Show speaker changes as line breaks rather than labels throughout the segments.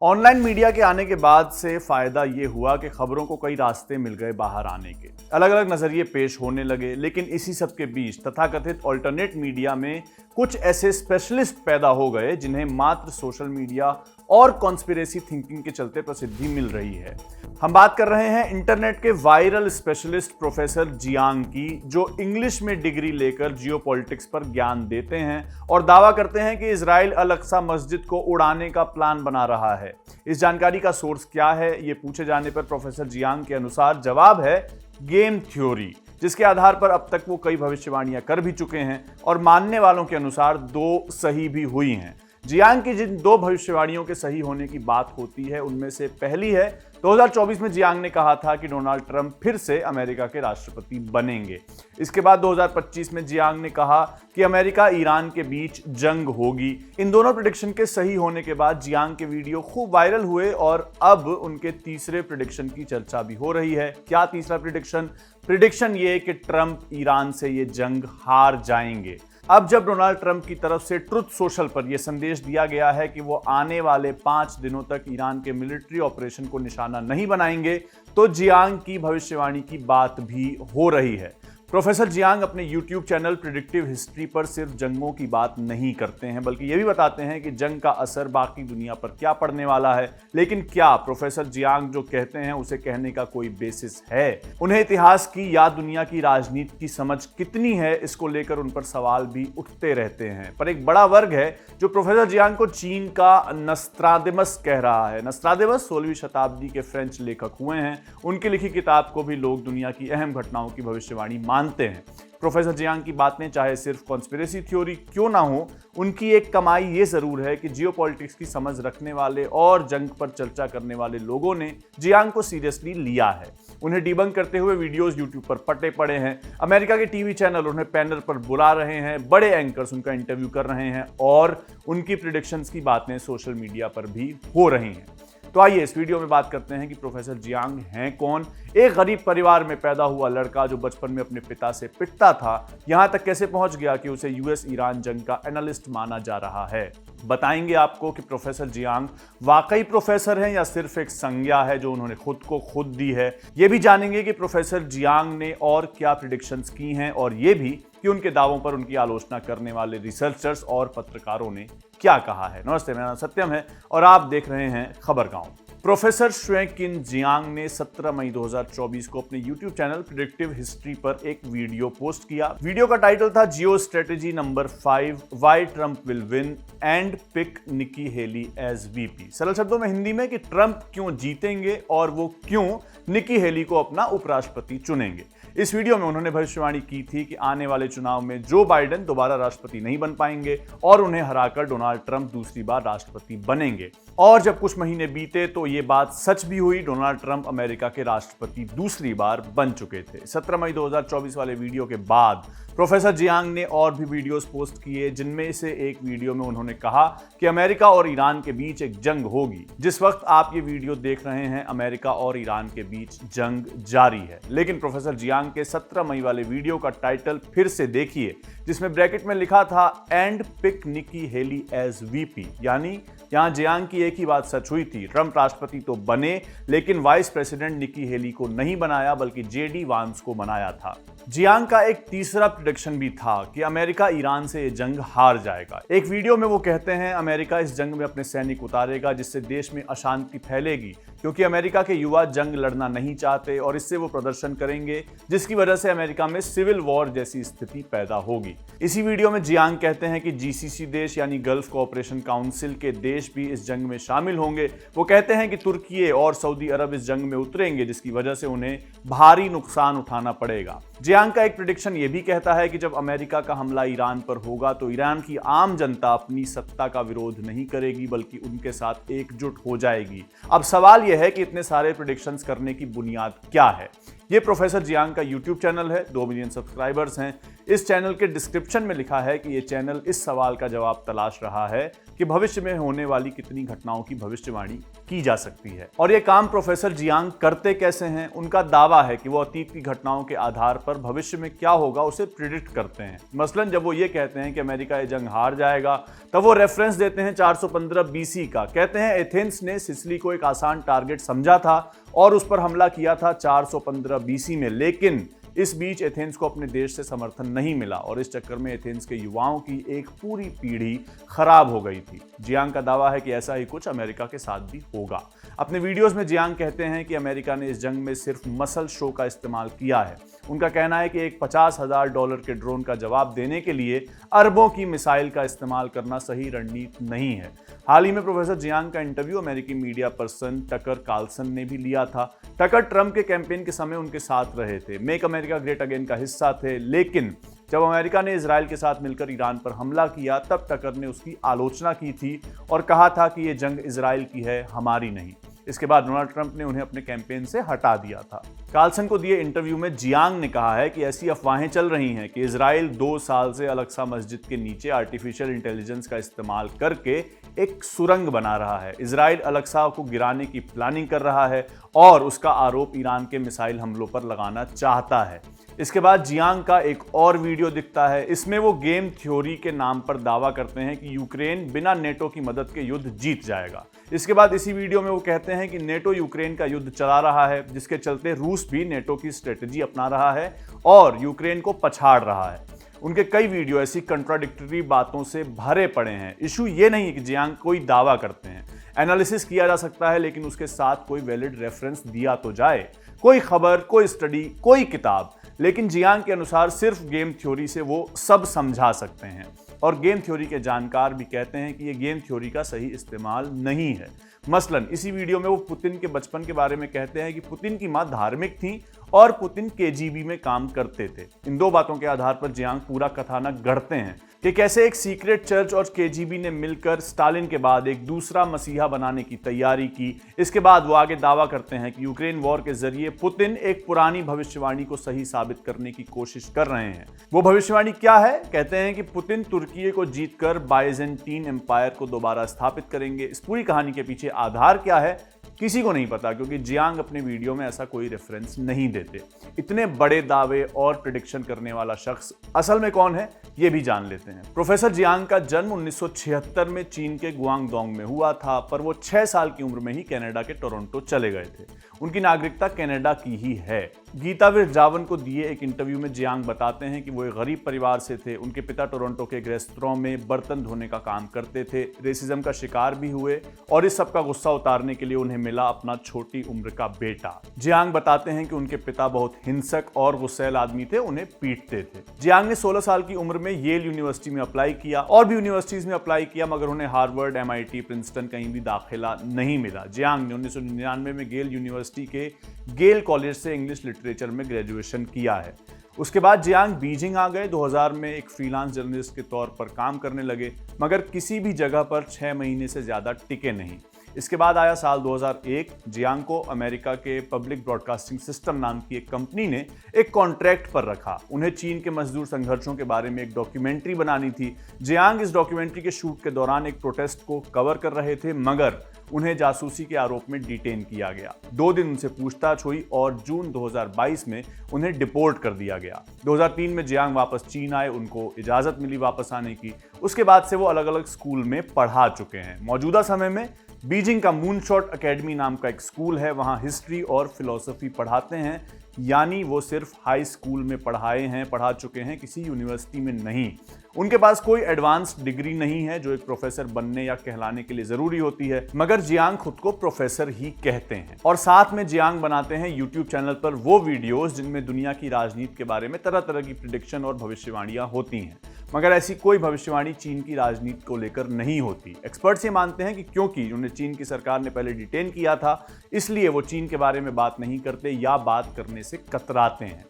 Online media के आने के बाद से फायदा ये हुआ कि खबरों को कई रास्ते मिल गए बाहर आने के, अलग अलग नजरिए पेश होने लगे। लेकिन इसी सब के बीच तथाकथित ऑल्टरनेट मीडिया में कुछ ऐसे स्पेशलिस्ट पैदा हो गए जिन्हें मात्र सोशल मीडिया और कॉन्स्पिरेसी थिंकिंग के चलते प्रसिद्धि मिल रही है। हम बात कर रहे हैं इंटरनेट के वायरल स्पेशलिस्ट प्रोफेसर जियांग की, जो इंग्लिश में डिग्री लेकर जियोपॉलिटिक्स पर ज्ञान देते हैं और दावा करते हैं कि इजराइल अल अक्सा मस्जिद को उड़ाने का प्लान बना रहा है। इस जानकारी का सोर्स क्या है, ये पूछे जाने पर प्रोफेसर जियांग के अनुसार जवाब है गेम थ्योरी, जिसके आधार पर अब तक वो कई भविष्यवाणियां कर भी चुके हैं और मानने वालों के अनुसार 2 सही भी हुई हैं। जियांग की जिन 2 भविष्यवाणियों के सही होने की बात होती है, उनमें से पहली है 2024 में जियांग ने कहा था कि डोनाल्ड ट्रंप फिर से अमेरिका के राष्ट्रपति बनेंगे। इसके बाद 2025 में जियांग ने कहा कि अमेरिका ईरान के बीच जंग होगी। इन दोनों प्रेडिक्शन के सही होने के बाद जियांग के वीडियो खूब वायरल हुए और अब उनके तीसरे प्रेडिक्शन की चर्चा भी हो रही है। क्या तीसरा प्रेडिक्शन ये कि ट्रंप ईरान से ये जंग हार जाएंगे। अब जब डोनाल्ड ट्रंप की तरफ से ट्रुथ सोशल पर यह संदेश दिया गया है कि वो आने वाले 5 दिनों तक ईरान के मिलिट्री ऑपरेशन को निशाना नहीं बनाएंगे, तो जियांग की भविष्यवाणी की बात भी हो रही है। प्रोफेसर जियांग अपने YouTube चैनल प्रेडिक्टिव हिस्ट्री पर सिर्फ जंगों की बात नहीं करते हैं, बल्कि ये भी बताते हैं कि जंग का असर बाकी दुनिया पर क्या पड़ने वाला है। लेकिन क्या प्रोफेसर जियांग जो कहते हैं उसे कहने का कोई बेसिस है? उन्हें इतिहास की या दुनिया की राजनीति की समझ कितनी है, इसको लेकर उन पर सवाल भी उठते रहते हैं। पर एक बड़ा वर्ग है जो प्रोफेसर जियांग को चीन का नस्त्रादेमस कह रहा है। नस्त्रादेमस 16वीं शताब्दी के फ्रेंच लेखक हुए हैं। उनकी लिखी किताब को भी लोग दुनिया की अहम घटनाओं की भविष्यवाणी मानते हैं। प्रोफेसर जियांग की बातें चाहे सिर्फ कॉन्स्पिरेसी थ्योरी क्यों ना हो, उनकी एक कमाई ये जरूर है कि जियोपॉलिटिक्स की समझ रखने वाले और जंग पर चर्चा करने वाले लोगों ने जियांग को सीरियसली लिया है। उन्हें डिबंक करते हुए वीडियोस यूट्यूब पर पटे पड़े हैं। अमेरिका के टीवी चैनल उन्हें पैनल पर बुला रहे हैं, बड़े एंकर्स उनका इंटरव्यू कर रहे हैं और उनकी प्रेडिक्शंस की बातें सोशल मीडिया पर भी हो रही हैं। तो आइए इस वीडियो में बात करते हैं कि प्रोफेसर जियांग हैं कौन। एक गरीब परिवार में पैदा हुआ लड़का जो बचपन में अपने पिता से पिटता था, यहां तक कैसे पहुंच गया कि उसे यूएस ईरान जंग का एनालिस्ट माना जा रहा है। बताएंगे आपको कि प्रोफेसर जियांग वाकई प्रोफेसर हैं या सिर्फ एक संज्ञा है जो उन्होंने खुद को खुद दी है। यह भी जानेंगे कि प्रोफेसर जियांग ने और क्या प्रेडिक्शंस की हैं और यह भी कि उनके दावों पर उनकी आलोचना करने वाले रिसर्चर्स और पत्रकारों ने क्या कहा है। नमस्ते, मेरा नाम सत्यम है और आप देख रहे हैं खबरगांव। प्रोफेसर श्वेकिन जियांग ने 17 मई 2024 को अपने YouTube चैनल प्रेडिक्टिव हिस्ट्री पर एक वीडियो पोस्ट किया। वीडियो का टाइटल था geo strategy number 5 why Trump will win and pick Nikki Haley as VP. सरल शब्दों में हिंदी में कि ट्रंप क्यों जीतेंगे और वो क्यों निकी हेली को अपना उपराष्ट्रपति चुनेंगे। इस वीडियो में उन्होंने भविष्यवाणी की थी कि आने वाले चुनाव में जो बाइडेन दोबारा राष्ट्रपति नहीं बन पाएंगे और उन्हें हराकर डोनाल्ड ट्रंप दूसरी बार राष्ट्रपति बनेंगे। और जब कुछ महीने बीते तो ये बात सच भी हुई। डोनाल्ड ट्रंप अमेरिका के राष्ट्रपति दूसरी बार बन चुके थे। 17 मई 2024 वाले वीडियो के बाद प्रोफेसर जियांग ने और भी वीडियोस पोस्ट किए, जिनमें से एक वीडियो में उन्होंने कहा कि अमेरिका और ईरान के बीच एक जंग होगी। जिस वक्त आप ये वीडियो देख रहे हैं, अमेरिका और ईरान के बीच जंग जारी है। लेकिन प्रोफेसर जियांग के 17 मई वाले वीडियो का टाइटल फिर से देखिए, जिसमें ब्रैकेट में लिखा था and pick Nikki Haley as VP, यानी यहां जियांग की एक ही बात सच हुई थी। ट्रंप राष्ट्रपति तो बने, लेकिन वाइस प्रेसिडेंट निकी हेली को नहीं बनाया बल्कि जेडी वांस को बनाया था। जियांग का एक तीसरा प्रेडिक्शन भी था कि अमेरिका ईरान से ये जंग हार जाएगा। एक वीडियो में वो कहते हैं अमेरिका इस जंग में अपने सैनिक उतारेगा, जिससे देश में अशांति फैलेगी, क्योंकि अमेरिका के युवा जंग लड़ना नहीं चाहते और इससे वो प्रदर्शन करेंगे, जिसकी वजह से अमेरिका में सिविल वॉर जैसी स्थिति पैदा होगी। इसी वीडियो में जियांग कहते हैं कि जीसीसी देश यानी गल्फ कोऑपरेशन काउंसिल के देश भी इस जंग में शामिल होंगे। वो कहते हैं कि तुर्की और सऊदी अरब इस जंग में उतरेंगे, जिसकी वजह से उन्हें भारी नुकसान उठाना पड़ेगा। जियांग का एक प्रेडिक्शन ये भी कहता है कि जब अमेरिका का हमला ईरान पर होगा तो ईरान की आम जनता अपनी सत्ता का विरोध नहीं करेगी बल्कि उनके साथ एकजुट हो जाएगी। अब सवाल यह है कि इतने सारे प्रेडिक्शंस करने की बुनियाद क्या है। ये प्रोफेसर जियांग का YouTube चैनल है, 2 मिलियन सब्सक्राइबर्स हैं। इस चैनल के डिस्क्रिप्शन में लिखा है कि यह चैनल इस सवाल का जवाब तलाश रहा है कि भविष्य में होने वाली कितनी घटनाओं की भविष्यवाणी की जा सकती है। और यह काम प्रोफेसर जियांग करते कैसे हैं? उनका दावा है कि वो अतीत की घटनाओं के आधार पर भविष्य में क्या होगा उसे प्रिडिक्ट करते हैं। मसलन जब वो ये कहते हैं कि अमेरिका ये जंग हार जाएगा, तब वो रेफरेंस देते हैं 415 बीसी का। कहते हैं एथेंस ने सिसिली को एक आसान टारगेट समझा था और उस पर हमला किया था 415 बीसी में, लेकिन इस बीच एथेंस को अपने देश से समर्थन नहीं मिला और इस चक्कर में एथेंस के युवाओं की एक पूरी पीढ़ी खराब हो गई थी। जियांग का दावा है कि ऐसा ही कुछ अमेरिका के साथ भी होगा। अपने वीडियोस में जियांग कहते हैं कि अमेरिका ने इस जंग में सिर्फ मसल शो का इस्तेमाल किया है। उनका कहना है कि एक $50,000 के ड्रोन का जवाब देने के लिए अरबों की मिसाइल का इस्तेमाल करना सही रणनीति नहीं है। हाल ही में प्रोफेसर जियांग का इंटरव्यू अमेरिकी मीडिया पर्सन टकर कार्लसन ने भी लिया था। टकर ट्रंप के कैंपेन के समय उनके साथ रहे थे, मेक अमेरिका ग्रेट अगेन का हिस्सा थे, लेकिन जब अमेरिका ने इजराइल के साथ मिलकर ईरान पर हमला किया तब टकर ने उसकी आलोचना की थी और कहा था कि यह जंग इजराइल की है, हमारी नहीं। इसके बाद डोनाल्ड ट्रंप ने उन्हें अपने कैंपेन से हटा दिया था। कार्लसन को दिए इंटरव्यू में जियांग ने कहा है कि ऐसी अफवाहें चल रही हैं कि इजराइल 2 साल से अल-अक्सा मस्जिद के नीचे आर्टिफिशियल इंटेलिजेंस का इस्तेमाल करके एक सुरंग बना रहा है। इजराइल अल-अक्सा को गिराने की प्लानिंग कर रहा है और उसका आरोप ईरान के मिसाइल हमलों पर लगाना चाहता है। इसके बाद जियांग का एक और वीडियो दिखता है। इसमें वो गेम थ्योरी के नाम पर दावा करते हैं कि यूक्रेन बिना नेटो की मदद के युद्ध जीत जाएगा। इसके बाद इसी वीडियो में वो कहते हैं कि नेटो यूक्रेन का युद्ध चला रहा है, जिसके चलते रूस भी नेटो की स्ट्रेटजी अपना रहा है और यूक्रेन को पछाड़ रहा है। उनके कई वीडियो ऐसी कंट्राडिक्टरी बातों से भरे पड़े हैं। इशू ये नहीं है कि जियांग कोई दावा करते हैं, एनालिसिस किया जा सकता है, लेकिन उसके साथ कोई वैलिड रेफरेंस दिया तो जाए, कोई खबर, कोई स्टडी, कोई किताब। लेकिन जियांग के अनुसार सिर्फ गेम थ्योरी से वो सब समझा सकते हैं और गेम थ्योरी के जानकार भी कहते हैं कि ये गेम थ्योरी का सही इस्तेमाल नहीं है। मसलन इसी वीडियो में वो पुतिन के बचपन के बारे में कहते हैं कि पुतिन की मां धार्मिक थी और पुतिन केजीबी में काम करते थे। इन 2 बातों के आधार पर जियांग पूरा कथानक गढ़ते हैं कि कैसे एक सीक्रेट चर्च और केजीबी ने मिलकर स्टालिन के बाद एक दूसरा मसीहा बनाने की तैयारी की। इसके बाद वो आगे दावा करते हैं कि यूक्रेन वॉर के जरिए पुतिन एक पुरानी भविष्यवाणी को सही साबित करने की कोशिश कर रहे हैं। वो भविष्यवाणी क्या है? कहते हैं कि पुतिन तुर्की को जीतकर बाइजेंटीन एम्पायर को दोबारा स्थापित करेंगे। इस पूरी कहानी के पीछे आधार क्या है किसी को नहीं पता, क्योंकि जियांग अपने वीडियो में ऐसा कोई रेफरेंस नहीं देते। इतने बड़े दावे और प्रेडिक्शन करने वाला शख्स असल में कौन है ये भी जान लेते हैं। प्रोफेसर जियांग का जन्म 1976 में चीन के गुआंगडोंग में हुआ था, पर वो 6 साल की उम्र में ही कनाडा के टोरंटो चले गए थे। उनकी नागरिकता कनाडा की ही है। गीता विरजावन को दिए एक इंटरव्यू में जियांग बताते हैं कि वो एक गरीब परिवार से थे। उनके पिता टोरंटो के एक रेस्तरां में बर्तन धोने का काम करते थे। रेसिज्म का शिकार भी हुए और इस सब का गुस्सा उतारने के लिए उन्हें मिला अपना छोटी उम्र का बेटा। जियांग बताते हैं कि उनके पिता बहुत हिंसक और गुस्सैल आदमी थे, उन्हें पीटते थे। जियांग ने 16 साल की उम्र में येल यूनिवर्सिटी में अप्लाई किया और भी यूनिवर्सिटीज में अप्लाई किया, मगर उन्हें हार्वर्ड, MIT, प्रिंसटन कहीं भी दाखिला नहीं मिला। जियांग ने 1999 में गेल यूनिवर्सिटी के गेल कॉलेज से इंग्लिश लिटरेचर में ग्रेजुएशन किया है। उसके बाद जियांग बीजिंग आ गए। 2000 में एक फ्रीलांस जर्नलिस्ट के तौर पर काम करने लगे, मगर किसी भी जगह पर 6 महीने से ज्यादा टिके नहीं। इसके बाद आया साल 2001। जियांग को अमेरिका के पब्लिक ब्रॉडकास्टिंग सिस्टम नाम की एक कंपनी ने एक कॉन्ट्रैक्ट पर रखा। उन्हें चीन के मजदूर संघर्षों के बारे में एक डॉक्यूमेंट्री बनानी थी। जियांग इस डॉक्यूमेंट्री के शूट के दौरान एक प्रोटेस्ट को कवर कर रहे थे, मगर उन्हें जासूसी के आरोप में डिटेन किया गया। 2 दिन उनसे पूछताछ हुई और जून 2022 में उन्हें डिपोर्ट कर दिया गया। 2003 में जियांग वापस चीन आए, उनको इजाजत मिली वापस आने की। उसके बाद से वो अलग अलग स्कूल में पढ़ा चुके हैं। मौजूदा समय में बीजिंग का मूनशॉट एकेडमी नाम का एक स्कूल है, वहाँ हिस्ट्री और फिलॉसफी पढ़ाते हैं। यानी वो सिर्फ हाई स्कूल में पढ़ा चुके हैं, किसी यूनिवर्सिटी में नहीं। उनके पास कोई एडवांस्ड डिग्री नहीं है जो एक प्रोफेसर बनने या कहलाने के लिए जरूरी होती है, मगर जियांग खुद को प्रोफेसर ही कहते हैं। और साथ में जियांग बनाते हैं यूट्यूब चैनल पर वो वीडियोस जिनमें दुनिया की राजनीति के बारे में तरह तरह की प्रेडिक्शन और भविष्यवाणियां होती हैं, मगर ऐसी कोई भविष्यवाणी चीन की राजनीति को लेकर नहीं होती। एक्सपर्ट्स ये मानते हैं कि क्योंकि उन्हें चीन की सरकार ने पहले डिटेन किया था, इसलिए वो चीन के बारे में बात नहीं करते या बात करने से कतराते हैं।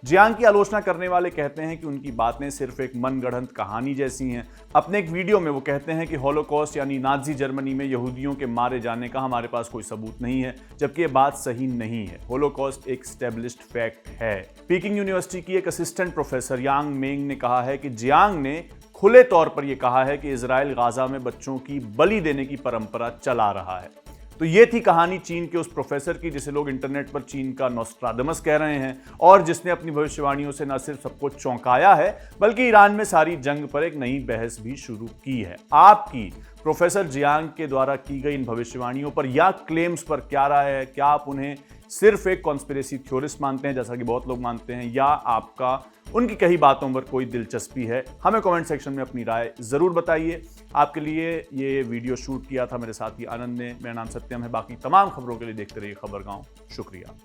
जियांग की आलोचना करने वाले कहते हैं कि उनकी बातें सिर्फ एक मनगढ़ंत कहानी जैसी हैं। अपने एक वीडियो में वो कहते हैं कि हॉलोकॉस्ट यानी नाजी जर्मनी में यहूदियों के मारे जाने का हमारे पास कोई सबूत नहीं है, जबकि ये बात सही नहीं है। हॉलोकॉस्ट एक स्टैब्लिश्ड फैक्ट है। पीकिंग यूनिवर्सिटी की एक असिस्टेंट प्रोफेसर यांग मेंग ने कहा है कि जियांग ने खुले तौर पर यह कहा है कि इजराइल गाजा में बच्चों की बलि देने की परंपरा चला रहा है। तो ये थी कहानी चीन के उस प्रोफेसर की जिसे लोग इंटरनेट पर चीन का नोस्ट्राडमस कह रहे हैं और जिसने अपनी भविष्यवाणियों से न सिर्फ सबको चौंकाया है बल्कि ईरान में सारी जंग पर एक नई बहस भी शुरू की है। आपकी प्रोफेसर जियांग के द्वारा की गई इन भविष्यवाणियों पर या क्लेम्स पर क्या राय है? क्या आप उन्हें सिर्फ एक कॉन्स्पिरेसी थ्योरिस्ट मानते हैं जैसा कि बहुत लोग मानते हैं, या आपका उनकी कही बातों पर कोई दिलचस्पी है? हमें कमेंट सेक्शन में अपनी राय जरूर बताइए। आपके लिए ये वीडियो शूट किया था मेरे साथी आनंद ने। मेरा नाम सत्यम है। बाकी तमाम खबरों के लिए देखते रहिए खबरगांव। शुक्रिया।